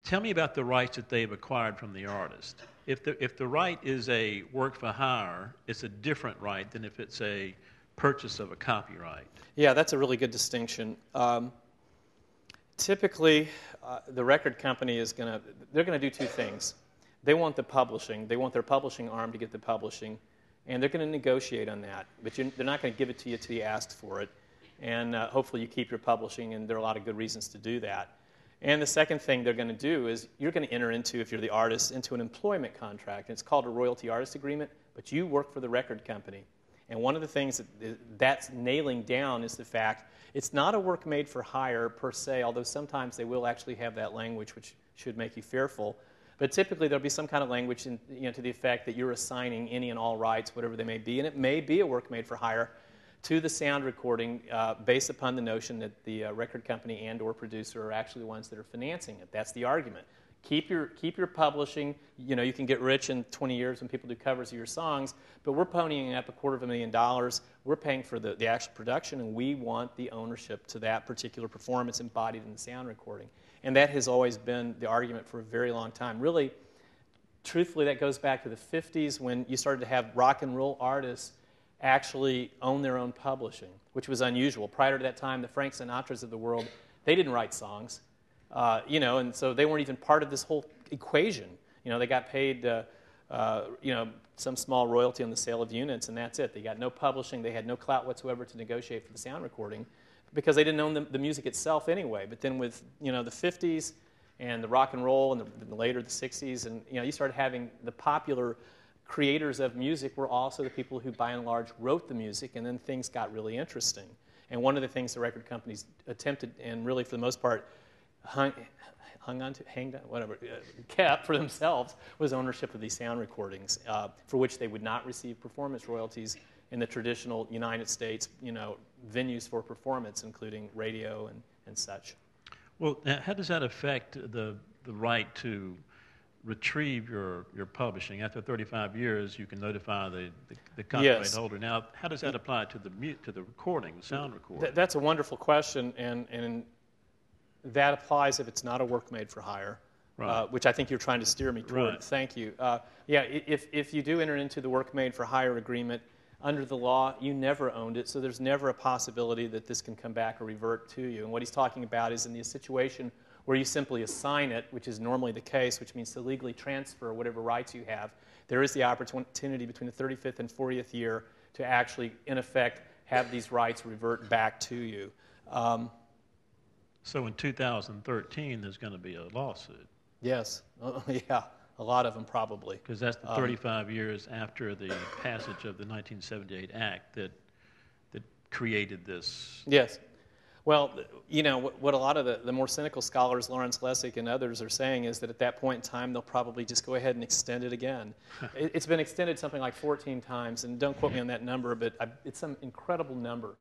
Tell me about the rights that they've acquired from the artist. If the right is a work for hire, it's a different right than if it's a purchase of a copyright. Yeah, that's a really good distinction. Typically, the record company they're going to do two things. They want the publishing. They want their publishing arm to get the publishing, and they're going to negotiate on that. But they're not going to give it to you until you asked for it. And hopefully you keep your publishing, and there are a lot of good reasons to do that. And the second thing they're going to do is you're going to enter into, if you're the artist, into an employment contract. And it's called a royalty artist agreement, but you work for the record company. And one of the things that's nailing down is the fact it's not a work made for hire per se, although sometimes they will actually have that language, which should make you fearful. But typically there'll be some kind of language to the effect that you're assigning any and all rights, whatever they may be. And it may be a work made for hire to the sound recording based upon the notion that the record company and or producer are actually the ones that are financing it. That's the argument. Keep your publishing. You can get rich in 20 years when people do covers of your songs, but we're ponying up $250,000. We're paying for the actual production, and we want the ownership to that particular performance embodied in the sound recording. And that has always been the argument for a very long time. Really, truthfully, that goes back to the 50s when you started to have rock and roll artists actually own their own publishing, which was unusual. Prior to that time, the Frank Sinatras of the world, they didn't write songs, and so they weren't even part of this whole equation. They got paid, some small royalty on the sale of units, and that's it. They got no publishing. They had no clout whatsoever to negotiate for the sound recording because they didn't own the music itself anyway. But then with, the 50s and the rock and roll and later the 60s, and, you started having the popular creators of music were also the people who, by and large, wrote the music, and then things got really interesting. And one of the things the record companies attempted, and really for the most part, kept for themselves, was ownership of these sound recordings, for which they would not receive performance royalties in the traditional United States, venues for performance, including radio and such. Well, how does that affect the right to retrieve your publishing? After 35 years, you can notify the copyright holder. Now, how does that apply to the recording, the sound recording? That's a wonderful question, and that applies if it's not a work made for hire, right. Which I think you're trying to steer me toward. Right. Thank you. If you do enter into the work made for hire agreement, under the law, you never owned it, so there's never a possibility that this can come back or revert to you. And what he's talking about is in the situation where you simply assign it, which is normally the case, which means to legally transfer whatever rights you have, there is the opportunity between the 35th and 40th year to actually, in effect, have these rights revert back to you. So in 2013, there's going to be a lawsuit. Yes. Yeah, a lot of them probably. Because that's the 35 years after the passage of the 1978 Act that created this. Yes. Well, what a lot of the more cynical scholars, Lawrence Lessig and others, are saying is that at that point in time, they'll probably just go ahead and extend it again. It's been extended something like 14 times, and don't quote me on that number, but it's some incredible number.